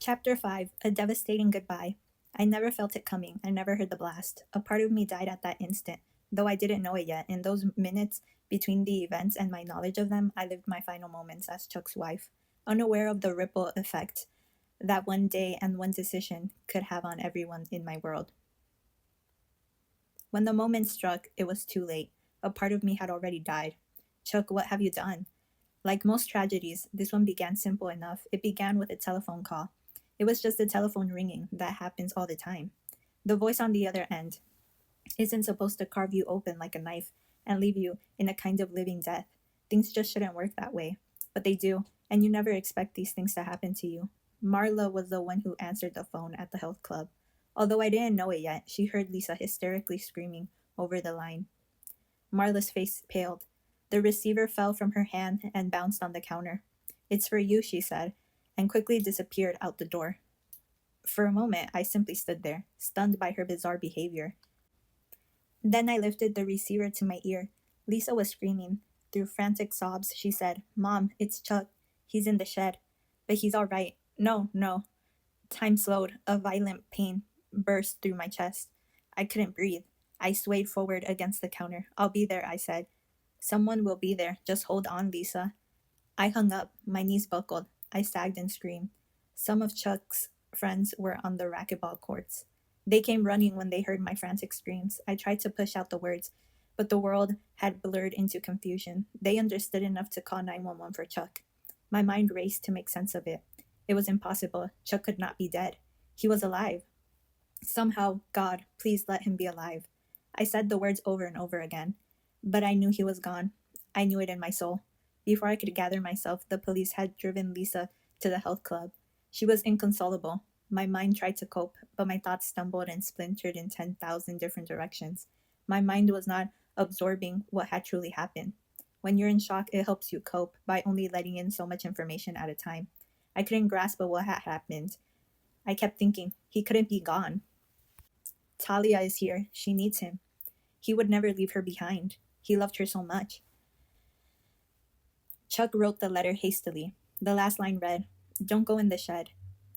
Chapter 5. A Devastating Goodbye. I never felt it coming. I never heard the blast. A part of me died at that instant, though I didn't know it yet. In those minutes between the events and my knowledge of them, I lived my final moments as Chuck's wife, unaware of the ripple effect that one day and one decision could have on everyone in my world. When the moment struck, it was too late. A part of me had already died. Chuck, what have you done? Like most tragedies, this one began simple enough. It began with a telephone call. It was just a telephone ringing. That happens all the time. The voice on the other end isn't supposed to carve you open like a knife and leave you in a kind of living death. Things just shouldn't work that way. But they do, and you never expect these things to happen to you. Marla was the one who answered the phone at the health club. Although I didn't know it yet, she heard Lisa hysterically screaming over the line. Marla's face paled. The receiver fell from her hand and bounced on the counter. "It's for you," she said, and quickly disappeared out the door. For a moment, I simply stood there, stunned by her bizarre behavior. Then I lifted the receiver to my ear. Lisa was screaming. Through frantic sobs, she said, "Mom, it's Chuck. He's in the shed. But he's all right. No, no." Time slowed. A violent pain burst through my chest. I couldn't breathe. I swayed forward against the counter. "I'll be there," I said. "Someone will be there. Just hold on, Lisa." I hung up. My knees buckled. I sagged and screamed. Some of Chuck's friends were on the racquetball courts. They came running when they heard my frantic screams. I tried to push out the words, but the world had blurred into confusion. They understood enough to call 911 for Chuck. My mind raced to make sense of it. It was impossible. Chuck could not be dead. He was alive. Somehow, God, please let him be alive. I said the words over and over again, but I knew he was gone. I knew it in my soul. Before I could gather myself, the police had driven Lisa to the health club. She was inconsolable. My mind tried to cope, but my thoughts stumbled and splintered in 10,000 different directions. My mind was not absorbing what had truly happened. When you're in shock, it helps you cope by only letting in so much information at a time. I couldn't grasp what had happened. I kept thinking, he couldn't be gone. Talia is here. She needs him. He would never leave her behind. He loved her so much. Chuck wrote the letter hastily. The last line read, "Don't go in the shed."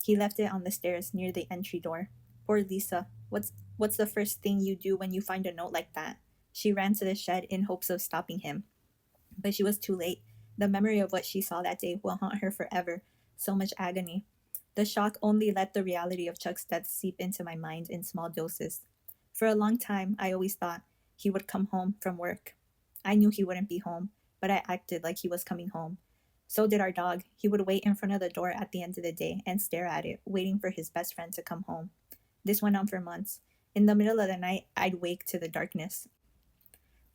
He left it on the stairs near the entry door. Poor Lisa. What's the first thing you do when you find a note like that? She ran to the shed in hopes of stopping him. But she was too late. The memory of what she saw that day will haunt her forever. So much agony. The shock only let the reality of Chuck's death seep into my mind in small doses. For a long time, I always thought he would come home from work. I knew he wouldn't be home, but I acted like he was coming home. So did our dog. He would wait in front of the door at the end of the day and stare at it, waiting for his best friend to come home. This went on for months. In the middle of the night, I'd wake to the darkness.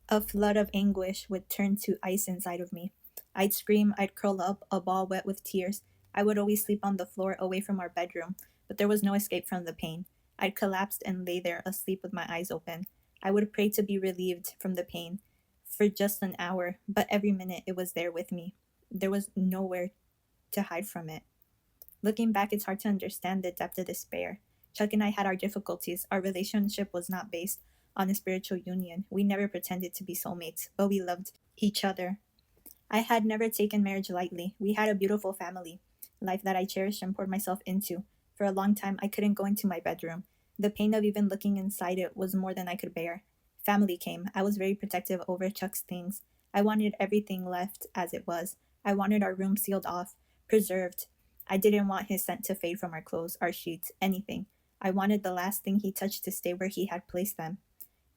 A flood of anguish would turn to ice inside of me. I'd scream, I'd curl up, a ball wet with tears. I would always sleep on the floor away from our bedroom, but there was no escape from the pain. I'd collapsed and lay there asleep with my eyes open. I would pray to be relieved from the pain for just an hour, but every minute it was there with me. There was nowhere to hide from it. Looking back, it's hard to understand the depth of despair. Chuck and I had our difficulties. Our relationship was not based on a spiritual union. We never pretended to be soulmates, but we loved each other. I had never taken marriage lightly. We had a beautiful family life that I cherished and poured myself into. For a long time, I couldn't go into my bedroom. The pain of even looking inside it was more than I could bear. Family came. I was very protective over Chuck's things. I wanted everything left as it was. I wanted our room sealed off, preserved. I didn't want his scent to fade from our clothes, our sheets, anything. I wanted the last thing he touched to stay where he had placed them.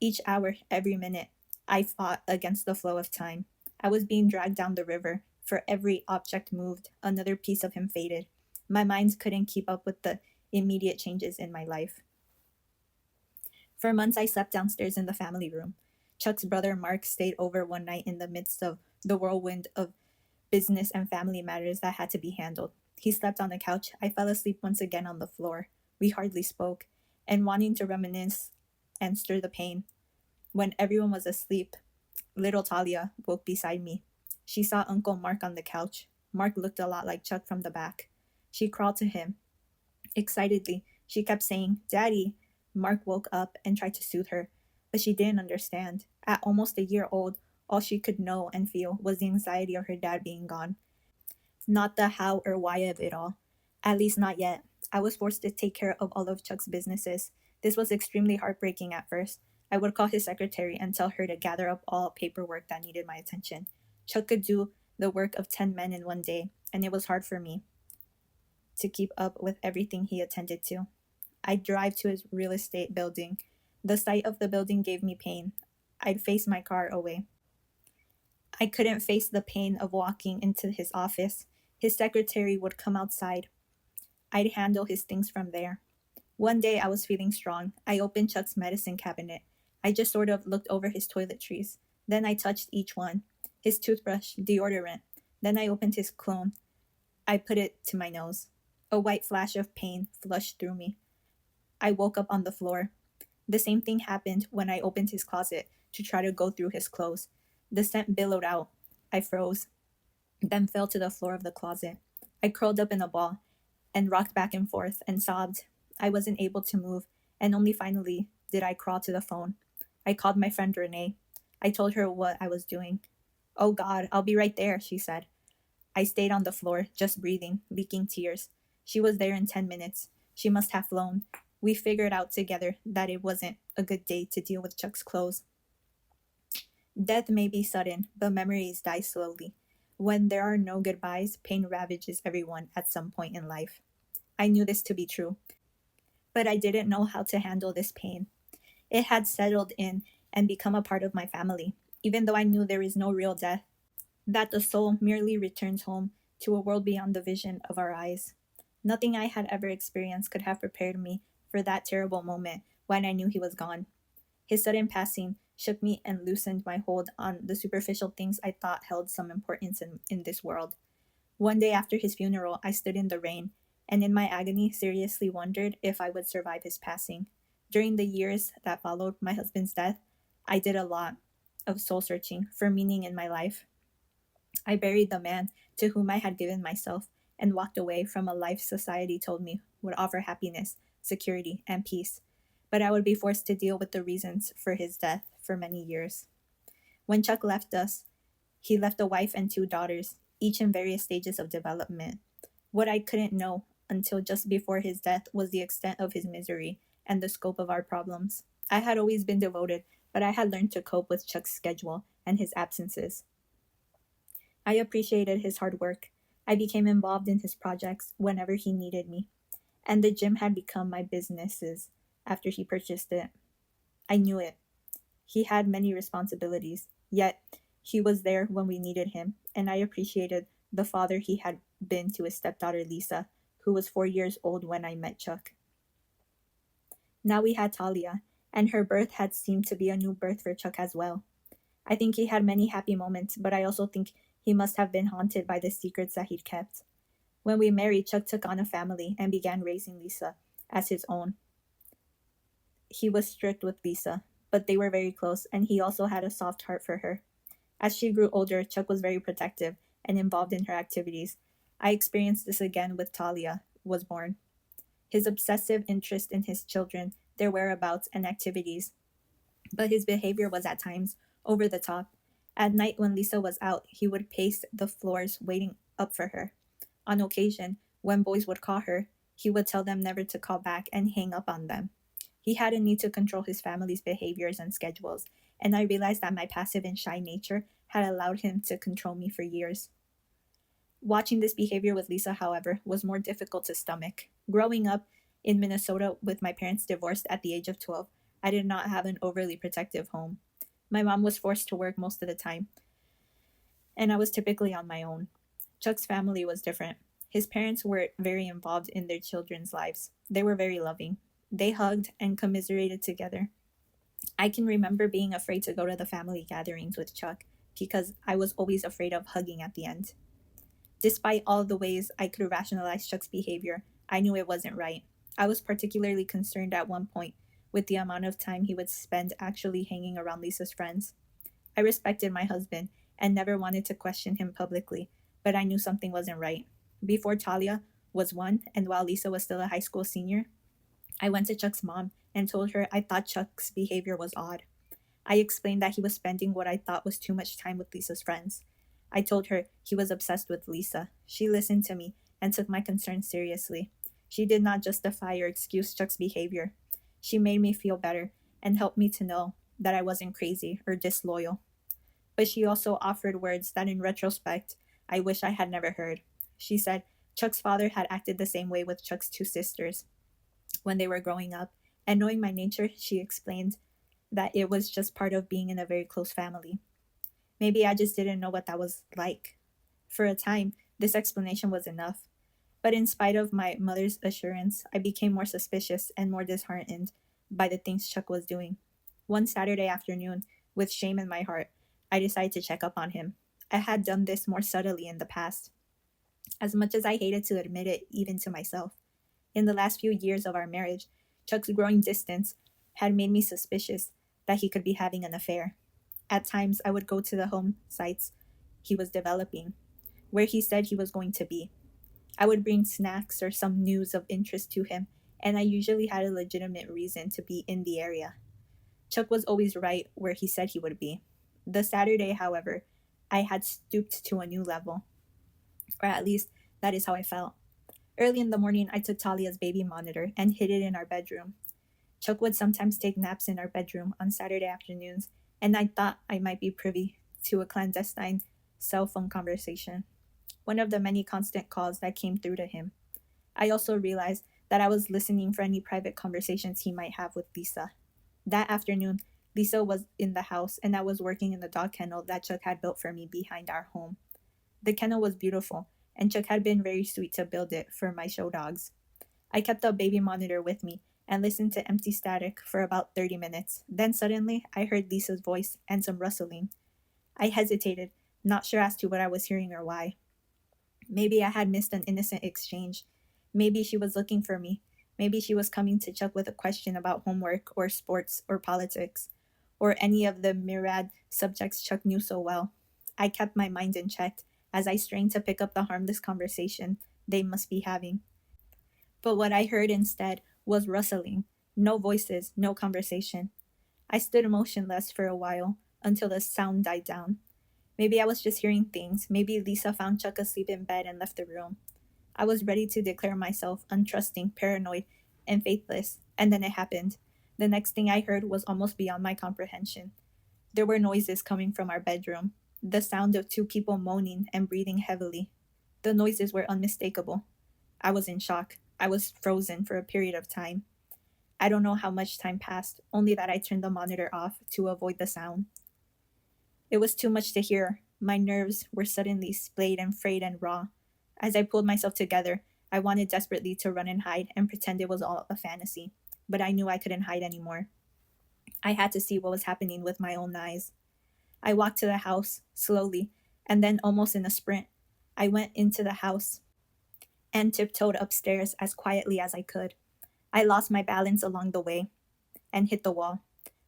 Each hour, every minute, I fought against the flow of time. I was being dragged down the river. For every object moved, another piece of him faded. My mind couldn't keep up with the immediate changes in my life. For months, I slept downstairs in the family room. Chuck's brother Mark stayed over one night in the midst of the whirlwind of business and family matters that had to be handled. He slept on the couch. I fell asleep once again on the floor. We hardly spoke, and wanting to reminisce and stir the pain. When everyone was asleep, little Talia woke beside me. She saw Uncle Mark on the couch. Mark looked a lot like Chuck from the back. She crawled to him. Excitedly, she kept saying, "Daddy." Mark woke up and tried to soothe her, but she didn't understand. At almost a year old, all she could know and feel was the anxiety of her dad being gone. Not the how or why of it all. At least not yet. I was forced to take care of all of Chuck's businesses. This was extremely heartbreaking at first. I would call his secretary and tell her to gather up all paperwork that needed my attention. Chuck could do the work of 10 men in one day, and it was hard for me to keep up with everything he attended to. I'd drive to his real estate building. The sight of the building gave me pain. I'd face my car away. I couldn't face the pain of walking into his office. His secretary would come outside. I'd handle his things from there. One day I was feeling strong. I opened Chuck's medicine cabinet. I just sort of looked over his toiletries. Then I touched each one. His toothbrush, deodorant. Then I opened his cologne. I put it to my nose. A white flash of pain flushed through me. I woke up on the floor. The same thing happened when I opened his closet to try to go through his clothes. The scent billowed out. I froze, then fell to the floor of the closet. I curled up in a ball and rocked back and forth and sobbed. I wasn't able to move, and only finally did I crawl to the phone. I called my friend Renee. I told her what I was doing. "Oh God, I'll be right there," she said. I stayed on the floor, just breathing, leaking tears. She was there in 10 minutes. She must have flown. We figured out together that it wasn't a good day to deal with Chuck's clothes. Death may be sudden, but memories die slowly. When there are no goodbyes, pain ravages everyone at some point in life. I knew this to be true, but I didn't know how to handle this pain. It had settled in and become a part of my family, even though I knew there is no real death, that the soul merely returns home to a world beyond the vision of our eyes. Nothing I had ever experienced could have prepared me for that terrible moment when I knew he was gone. His sudden passing shook me and loosened my hold on the superficial things I thought held some importance in this world. One day after his funeral, I stood in the rain, and in my agony seriously wondered if I would survive his passing. During the years that followed my husband's death, I did a lot of soul searching for meaning in my life. I buried the man to whom I had given myself and walked away from a life society told me would offer happiness, security, and peace. But I would be forced to deal with the reasons for his death for many years. When Chuck left us, he left a wife and 2 daughters, each in various stages of development. What I couldn't know until just before his death was the extent of his misery and the scope of our problems. I had always been devoted, but I had learned to cope with Chuck's schedule and his absences. I appreciated his hard work. I became involved in his projects whenever he needed me, and the gym had become my businesses after he purchased it. I knew it. He had many responsibilities, yet he was there when we needed him, and I appreciated the father he had been to his stepdaughter Lisa, who was 4 years old when I met Chuck. Now we had Talia, and her birth had seemed to be a new birth for Chuck as well. I think he had many happy moments, but I also think he must have been haunted by the secrets that he'd kept. When we married, Chuck took on a family and began raising Lisa as his own. He was strict with Lisa, but they were very close, and he also had a soft heart for her. As she grew older, Chuck was very protective and involved in her activities. I experienced this again with Talia was born. His obsessive interest in his children, their whereabouts, and activities, but his behavior was at times over the top. At night when Lisa was out, he would pace the floors waiting up for her. On occasion, when boys would call her, he would tell them never to call back and hang up on them. He had a need to control his family's behaviors and schedules, and I realized that my passive and shy nature had allowed him to control me for years. Watching this behavior with Lisa, however, was more difficult to stomach. Growing up in Minnesota with my parents divorced at the age of 12, I did not have an overly protective home. My mom was forced to work most of the time, and I was typically on my own. Chuck's family was different. His parents were very involved in their children's lives. They were very loving. They hugged and commiserated together. I can remember being afraid to go to the family gatherings with Chuck because I was always afraid of hugging at the end. Despite all the ways I could rationalize Chuck's behavior, I knew it wasn't right. I was particularly concerned at one point with the amount of time he would spend actually hanging around Lisa's friends. I respected my husband and never wanted to question him publicly, but I knew something wasn't right. Before Talia was 1, and while Lisa was still a high school senior, I went to Chuck's mom and told her I thought Chuck's behavior was odd. I explained that he was spending what I thought was too much time with Lisa's friends. I told her he was obsessed with Lisa. She listened to me and took my concerns seriously. She did not justify or excuse Chuck's behavior. She made me feel better and helped me to know that I wasn't crazy or disloyal. But she also offered words that, in retrospect, I wish I had never heard. She said Chuck's father had acted the same way with Chuck's two sisters when they were growing up, and knowing my nature, she explained that it was just part of being in a very close family. Maybe I just didn't know what that was like. For a time, this explanation was enough. But in spite of my mother's assurance, I became more suspicious and more disheartened by the things Chuck was doing. One Saturday afternoon, with shame in my heart, I decided to check up on him. I had done this more subtly in the past, as much as I hated to admit it even to myself. In the last few years of our marriage, Chuck's growing distance had made me suspicious that he could be having an affair. At times, I would go to the home sites he was developing, where he said he was going to be. I would bring snacks or some news of interest to him, and I usually had a legitimate reason to be in the area. Chuck was always right where he said he would be. The Saturday, however, I had stooped to a new level, or at least that is how I felt. Early in the morning, I took Talia's baby monitor and hid it in our bedroom. Chuck would sometimes take naps in our bedroom on Saturday afternoons, and I thought I might be privy to a clandestine cell phone conversation, one of the many constant calls that came through to him. I also realized that I was listening for any private conversations he might have with Lisa. That afternoon, Lisa was in the house, and I was working in the dog kennel that Chuck had built for me behind our home. The kennel was beautiful, and Chuck had been very sweet to build it for my show dogs. I kept the baby monitor with me and listened to empty static for about 30 minutes. Then suddenly, I heard Lisa's voice and some rustling. I hesitated, not sure as to what I was hearing or why. Maybe I had missed an innocent exchange. Maybe she was looking for me. Maybe she was coming to Chuck with a question about homework or sports or politics, or any of the myriad subjects Chuck knew so well. I kept my mind in check as I strained to pick up the harmless conversation they must be having. But what I heard instead was rustling. No voices, no conversation. I stood motionless for a while until the sound died down. Maybe I was just hearing things. Maybe Lisa found Chuck asleep in bed and left the room. I was ready to declare myself untrusting, paranoid, and faithless, and then it happened. The next thing I heard was almost beyond my comprehension. There were noises coming from our bedroom, the sound of two people moaning and breathing heavily. The noises were unmistakable. I was in shock. I was frozen for a period of time. I don't know how much time passed, only that I turned the monitor off to avoid the sound. It was too much to hear. My nerves were suddenly splayed and frayed and raw. As I pulled myself together, I wanted desperately to run and hide and pretend it was all a fantasy, but I knew I couldn't hide anymore. I had to see what was happening with my own eyes. I walked to the house, slowly, and then almost in a sprint. I went into the house and tiptoed upstairs as quietly as I could. I lost my balance along the way and hit the wall.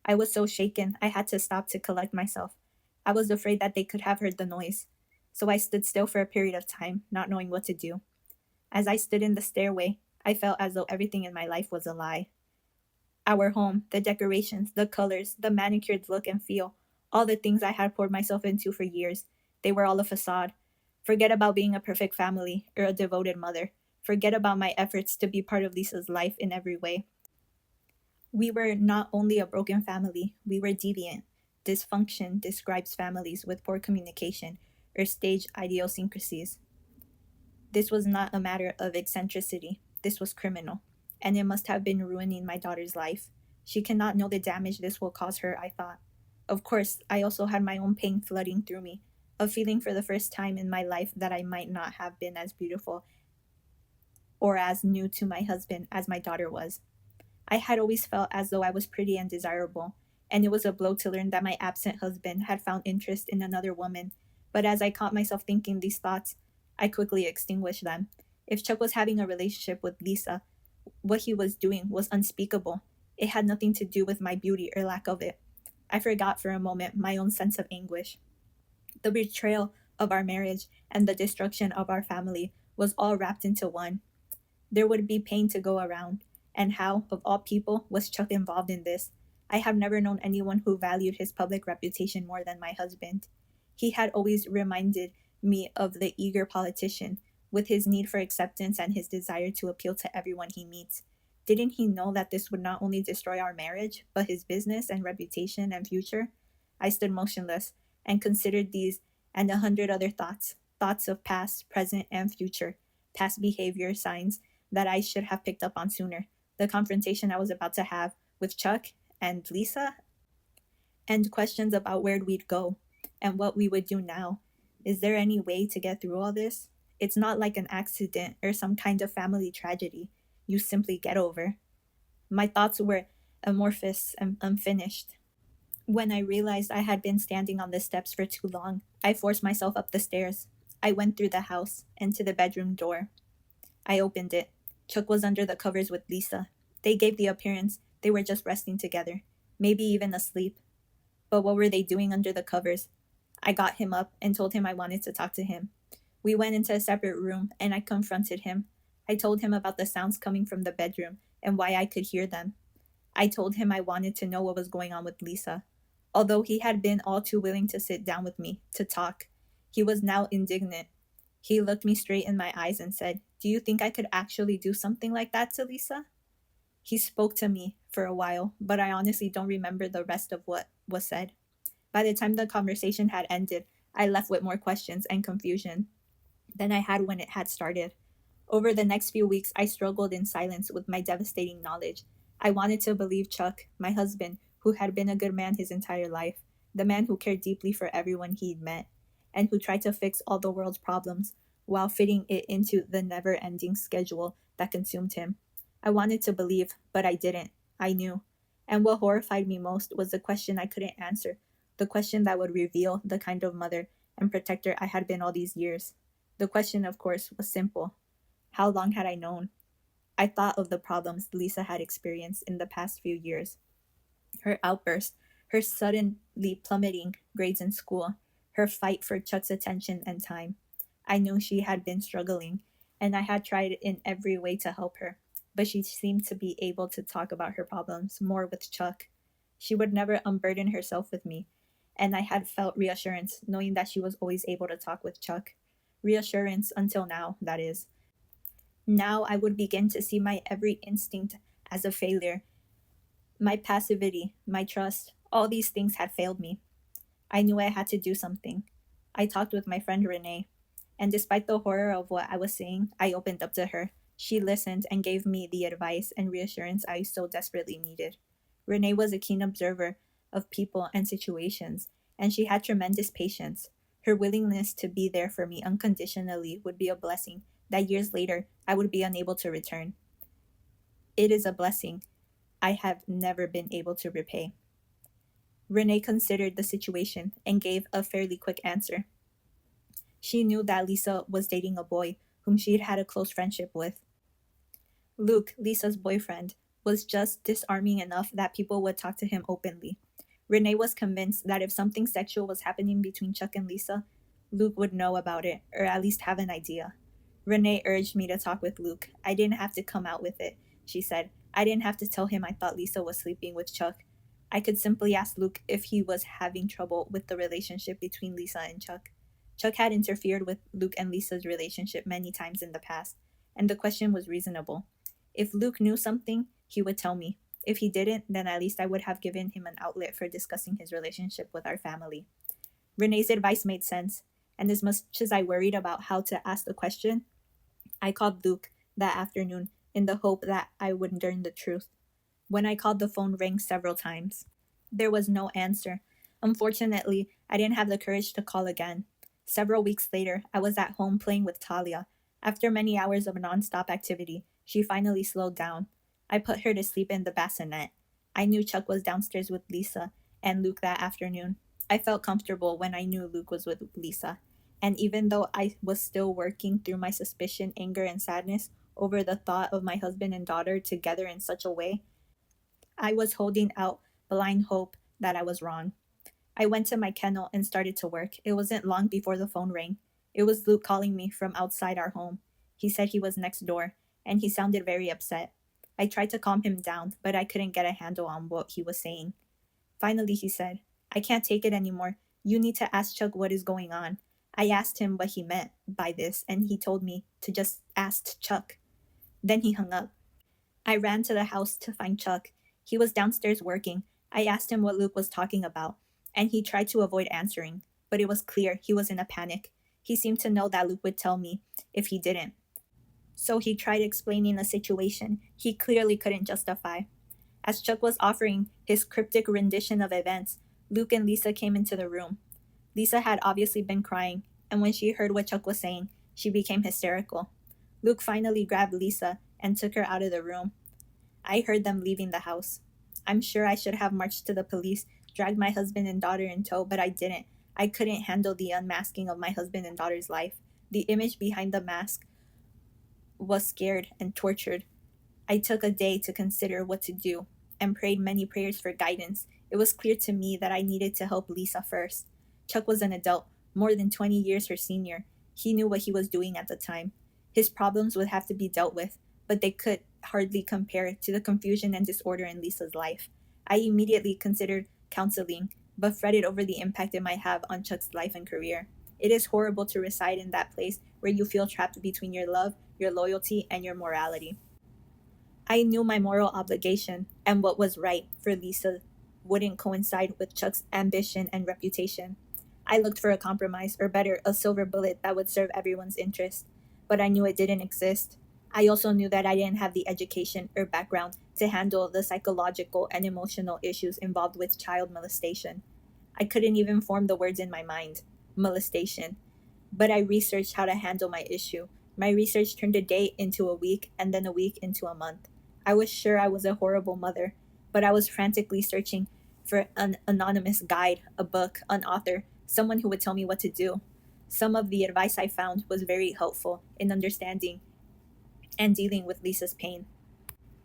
I was so shaken, I had to stop to collect myself. I was afraid that they could have heard the noise, so I stood still for a period of time, not knowing what to do. As I stood in the stairway, I felt as though everything in my life was a lie. Our home, the decorations, the colors, the manicured look and feel, all the things I had poured myself into for years, they were all a facade. Forget about being a perfect family or a devoted mother. Forget about my efforts to be part of Lisa's life in every way. We were not only a broken family, we were deviant. Dysfunction describes families with poor communication or stage idiosyncrasies. This was not a matter of eccentricity. This was criminal, and it must have been ruining my daughter's life. She cannot know the damage this will cause her, I thought. Of course, I also had my own pain flooding through me, a feeling for the first time in my life that I might not have been as beautiful or as new to my husband as my daughter was. I had always felt as though I was pretty and desirable, and it was a blow to learn that my absent husband had found interest in another woman. But as I caught myself thinking these thoughts, I quickly extinguished them. If Chuck was having a relationship with Lisa, what he was doing was unspeakable. It had nothing to do with my beauty or lack of it. I forgot for a moment my own sense of anguish. The betrayal of our marriage and the destruction of our family was all wrapped into one. There would be pain to go around. And how, of all people, was Chuck involved in this? I have never known anyone who valued his public reputation more than my husband. He had always reminded me of the eager politician with his need for acceptance and his desire to appeal to everyone he meets. Didn't he know that this would not only destroy our marriage, but his business and reputation and future? I stood motionless and considered these and 100 other thoughts of past, present, and future, past behavior signs that I should have picked up on sooner, the confrontation I was about to have with Chuck and Lisa, and questions about where we'd go and what we would do now. Is there any way to get through all this? It's not like an accident or some kind of family tragedy you simply get over. My thoughts were amorphous and unfinished. When I realized I had been standing on the steps for too long, I forced myself up the stairs. I went through the house and to the bedroom door. I opened it. Chuck was under the covers with Lisa. They gave the appearance they were just resting together, maybe even asleep. But what were they doing under the covers? I got him up and told him I wanted to talk to him. We went into a separate room and I confronted him. I told him about the sounds coming from the bedroom and why I could hear them. I told him I wanted to know what was going on with Lisa. Although he had been all too willing to sit down with me to talk, he was now indignant. He looked me straight in my eyes and said, "Do you think I could actually do something like that to Lisa?" He spoke to me for a while, but I honestly don't remember the rest of what was said. By the time the conversation had ended, I left with more questions and confusion than I had when it had started. Over the next few weeks, I struggled in silence with my devastating knowledge. I wanted to believe Chuck, my husband, who had been a good man his entire life, the man who cared deeply for everyone he'd met, and who tried to fix all the world's problems while fitting it into the never-ending schedule that consumed him. I wanted to believe, but I didn't. I knew. And what horrified me most was the question I couldn't answer, the question that would reveal the kind of mother and protector I had been all these years. The question, of course, was simple. How long had I known? I thought of the problems Lisa had experienced in the past few years. Her outburst, her suddenly plummeting grades in school, her fight for Chuck's attention and time. I knew she had been struggling, and I had tried in every way to help her, but she seemed to be able to talk about her problems more with Chuck. She would never unburden herself with me, and I had felt reassurance knowing that she was always able to talk with Chuck. Reassurance until now, that is. Now I would begin to see my every instinct as a failure. My passivity, my trust, all these things had failed me. I knew I had to do something. I talked with my friend Renee, and despite the horror of what I was saying, I opened up to her. She listened and gave me the advice and reassurance I so desperately needed. Renee was a keen observer of people and situations, and she had tremendous patience. Her willingness to be there for me unconditionally would be a blessing that years later I would be unable to return. It is a blessing I have never been able to repay. Renee considered the situation and gave a fairly quick answer. She knew that Lisa was dating a boy whom she had had a close friendship with. Luke, Lisa's boyfriend, was just disarming enough that people would talk to him openly. Renee was convinced that if something sexual was happening between Chuck and Lisa, Luke would know about it, or at least have an idea. Renee urged me to talk with Luke. I didn't have to come out with it, she said. I didn't have to tell him I thought Lisa was sleeping with Chuck. I could simply ask Luke if he was having trouble with the relationship between Lisa and Chuck. Chuck had interfered with Luke and Lisa's relationship many times in the past, and the question was reasonable. If Luke knew something, he would tell me. If he didn't, then at least I would have given him an outlet for discussing his relationship with our family. Renee's advice made sense, and as much as I worried about how to ask the question, I called Luke that afternoon in the hope that I would learn the truth. When I called, the phone rang several times. There was no answer. Unfortunately, I didn't have the courage to call again. Several weeks later, I was at home playing with Talia. After many hours of non-stop activity, she finally slowed down. I put her to sleep in the bassinet. I knew Chuck was downstairs with Lisa and Luke that afternoon. I felt comfortable when I knew Luke was with Lisa. And even though I was still working through my suspicion, anger, and sadness over the thought of my husband and daughter together in such a way, I was holding out blind hope that I was wrong. I went to my kennel and started to work. It wasn't long before the phone rang. It was Luke calling me from outside our home. He said he was next door, and he sounded very upset. I tried to calm him down, but I couldn't get a handle on what he was saying. Finally, he said, "I can't take it anymore. You need to ask Chuck what is going on. I asked him what he meant by this, and he told me to just ask Chuck. Then he hung up. I ran to the house to find Chuck. He was downstairs working. I asked him what Luke was talking about, and he tried to avoid answering, but it was clear he was in a panic. He seemed to know that Luke would tell me if he didn't. So he tried explaining the situation he clearly couldn't justify. As Chuck was offering his cryptic rendition of events, Luke and Lisa came into the room. Lisa had obviously been crying, and when she heard what Chuck was saying, she became hysterical. Luke finally grabbed Lisa and took her out of the room. I heard them leaving the house. I'm sure I should have marched to the police, dragged my husband and daughter in tow, but I didn't. I couldn't handle the unmasking of my husband and daughter's life. The image behind the mask was scared and tortured. I took a day to consider what to do and prayed many prayers for guidance. It was clear to me that I needed to help Lisa first. Chuck was an adult, more than 20 years her senior. He knew what he was doing at the time. His problems would have to be dealt with, but they could hardly compare to the confusion and disorder in Lisa's life. I immediately considered counseling, but fretted over the impact it might have on Chuck's life and career. It is horrible to reside in that place where you feel trapped between your love, your loyalty, and your morality. I knew my moral obligation and what was right for Lisa wouldn't coincide with Chuck's ambition and reputation. I looked for a compromise, or better, a silver bullet that would serve everyone's interest, but I knew it didn't exist. I also knew that I didn't have the education or background to handle the psychological and emotional issues involved with child molestation. I couldn't even form the words in my mind. Molestation. But I researched how to handle my issue. My research turned a day into a week, and then a week into a month. I was sure I was a horrible mother, but I was frantically searching for an anonymous guide, a book, an author, someone who would tell me what to do. Some of the advice I found was very helpful in understanding and dealing with Lisa's pain.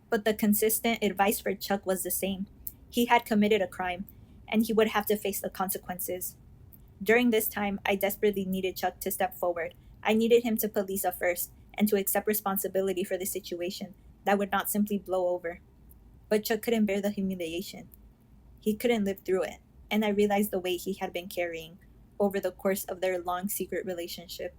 But the consistent advice for Chuck was the same. He had committed a crime, and he would have to face the consequences. During this time, I desperately needed Chuck to step forward. I needed him to put Lisa first and to accept responsibility for the situation that would not simply blow over. But Chuck couldn't bear the humiliation. He couldn't live through it, and I realized the weight he had been carrying over the course of their long secret relationship.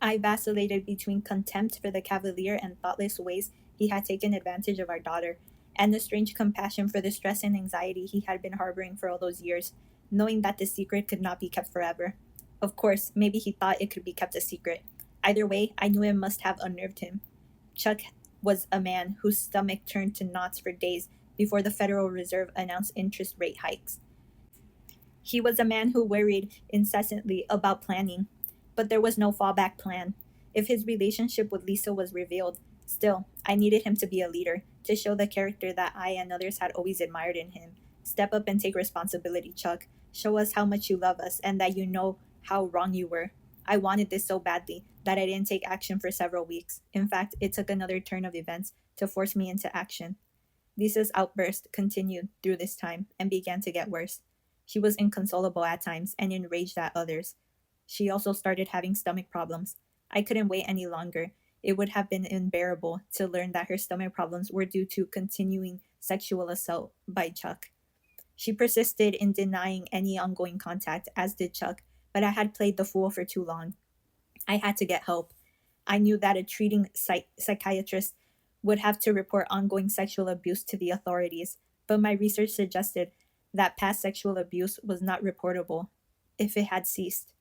I vacillated between contempt for the cavalier and thoughtless ways he had taken advantage of our daughter, and the strange compassion for the stress and anxiety he had been harboring for all those years, knowing that the secret could not be kept forever. Of course, maybe he thought it could be kept a secret. Either way, I knew it must have unnerved him. Chuck was a man whose stomach turned to knots for days before the Federal Reserve announced interest rate hikes. He was a man who worried incessantly about planning, but there was no fallback plan. If his relationship with Lisa was revealed, still, I needed him to be a leader, to show the character that I and others had always admired in him. Step up and take responsibility, Chuck. Show us how much you love us and that you know how wrong you were. I wanted this so badly that I didn't take action for several weeks. In fact, it took another turn of events to force me into action. Lisa's outburst continued through this time and began to get worse. She was inconsolable at times and enraged at others. She also started having stomach problems. I couldn't wait any longer. It would have been unbearable to learn that her stomach problems were due to continuing sexual assault by Chuck. She persisted in denying any ongoing contact, as did Chuck, but I had played the fool for too long. I had to get help. I knew that a treating psychiatrist would have to report ongoing sexual abuse to the authorities, but my research suggested that past sexual abuse was not reportable if it had ceased.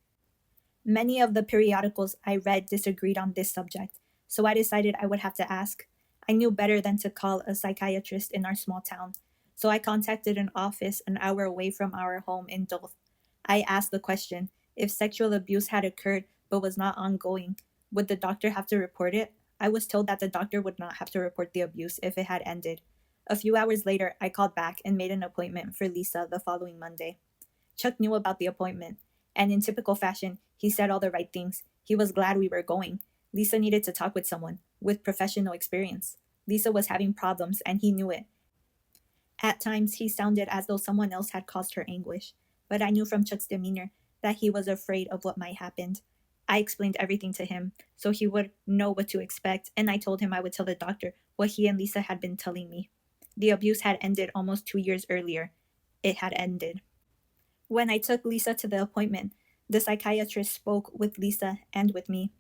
Many of the periodicals I read disagreed on this subject, so I decided I would have to ask. I knew better than to call a psychiatrist in our small town, so I contacted an office an hour away from our home in Duluth. I asked the question, if sexual abuse had occurred but was not ongoing, would the doctor have to report it? I was told that the doctor would not have to report the abuse if it had ended. A few hours later, I called back and made an appointment for Lisa the following Monday. Chuck knew about the appointment, and in typical fashion, he said all the right things. He was glad we were going. Lisa needed to talk with someone with professional experience. Lisa was having problems, and he knew it. At times, he sounded as though someone else had caused her anguish, but I knew from Chuck's demeanor that he was afraid of what might happen. I explained everything to him, so he would know what to expect, and I told him I would tell the doctor what he and Lisa had been telling me. The abuse had ended almost 2 years earlier. It had ended. When I took Lisa to the appointment, The psychiatrist spoke with Lisa and with me.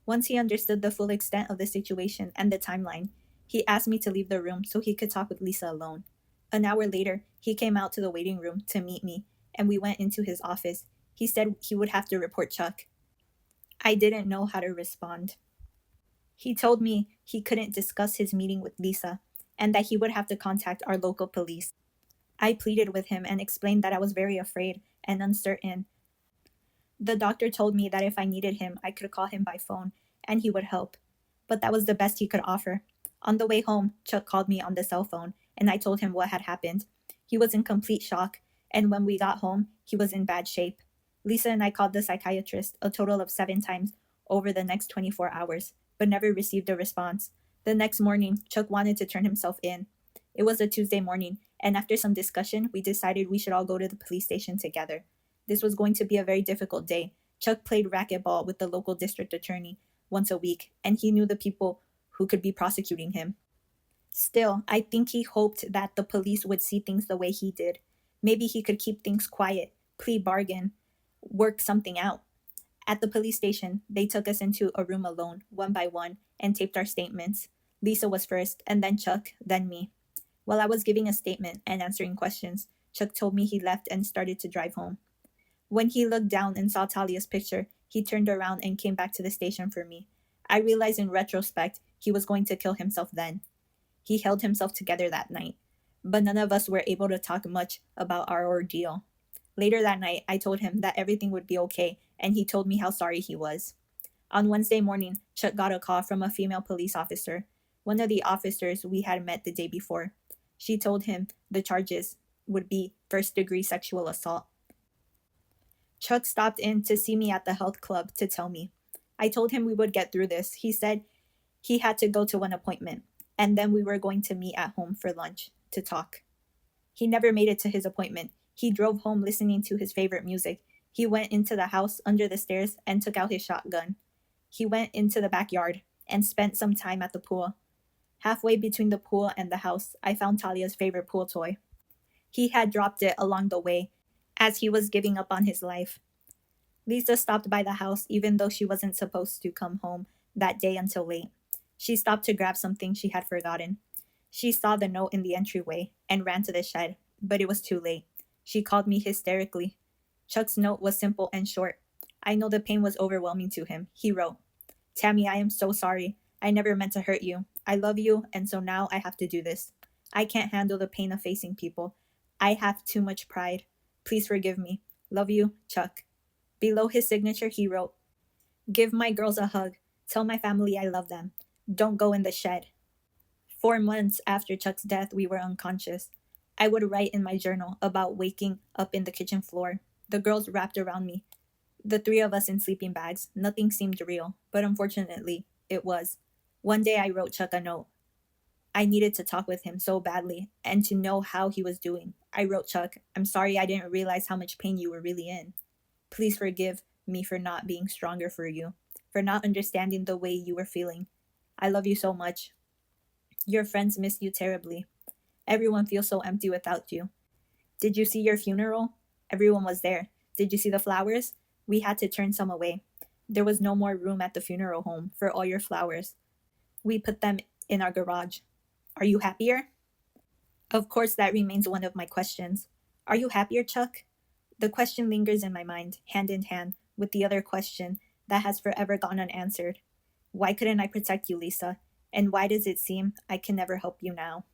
Once he understood the full extent of the situation and the timeline, he asked me to leave the room so he could talk with Lisa alone. An hour later, he came out to the waiting room to meet me, and we went into his office. He said he would have to report Chuck. I didn't know how to respond. He told me he couldn't discuss his meeting with Lisa, and that he would have to contact our local police. I pleaded with him and explained that I was very afraid and uncertain. The doctor told me that if I needed him, I could call him by phone and he would help. But that was the best he could offer. On the way home, Chuck called me on the cell phone and I told him what had happened. He was in complete shock, and when we got home, he was in bad shape. Lisa and I called the psychiatrist a total of 7 times over the next 24 hours, but never received a response. The next morning, Chuck wanted to turn himself in. It was a Tuesday morning, and after some discussion, we decided we should all go to the police station together. This was going to be a very difficult day. Chuck played racquetball with the local district attorney once a week, and he knew the people who could be prosecuting him. Still, I think he hoped that the police would see things the way he did. Maybe he could keep things quiet, plea bargain, work something out. At the police station, they took us into a room alone, one by one, and taped our statements. Lisa was first, and then Chuck, then me. While I was giving a statement and answering questions, Chuck told me he left and started to drive home. When he looked down and saw Talia's picture, he turned around and came back to the station for me. I realized in retrospect he was going to kill himself then. He held himself together that night, but none of us were able to talk much about our ordeal. Later that night, I told him that everything would be okay, and he told me how sorry he was. On Wednesday morning, Chuck got a call from a female police officer, one of the officers we had met the day before. She told him the charges would be first-degree sexual assault. Chuck stopped in to see me at the health club to tell me. I told him we would get through this. He said he had to go to an appointment, and then we were going to meet at home for lunch to talk. He never made it to his appointment. He drove home listening to his favorite music. He went into the house under the stairs and took out his shotgun. He went into the backyard and spent some time at the pool. Halfway between the pool and the house, I found Talia's favorite pool toy. He had dropped it along the way as he was giving up on his life. Lisa stopped by the house even though she wasn't supposed to come home that day until late. She stopped to grab something she had forgotten. She saw the note in the entryway and ran to the shed, but it was too late. She called me hysterically. Chuck's note was simple and short. I know the pain was overwhelming to him. He wrote, "Tammy, I am so sorry. I never meant to hurt you. I love you, and so now I have to do this. I can't handle the pain of facing people. I have too much pride. Please forgive me. Love you, Chuck." Below his signature, he wrote, "Give my girls a hug. Tell my family I love them. Don't go in the shed." 4 months after Chuck's death, we were unconscious. I would write in my journal about waking up in the kitchen floor. The girls wrapped around me. The 3 of us in sleeping bags. Nothing seemed real, but unfortunately, it was. One day I wrote Chuck a note. I needed to talk with him so badly and to know how he was doing. I wrote Chuck, "I'm sorry I didn't realize how much pain you were really in. Please forgive me for not being stronger for you, for not understanding the way you were feeling. I love you so much. Your friends miss you terribly. Everyone feels so empty without you. Did you see your funeral? Everyone was there. Did you see the flowers? We had to turn some away. There was no more room at the funeral home for all your flowers. We put them in our garage. Are you happier?" Of course, that remains one of my questions. Are you happier, Chuck? The question lingers in my mind, hand in hand with the other question that has forever gone unanswered. Why couldn't I protect you, Lisa? And why does it seem I can never help you now?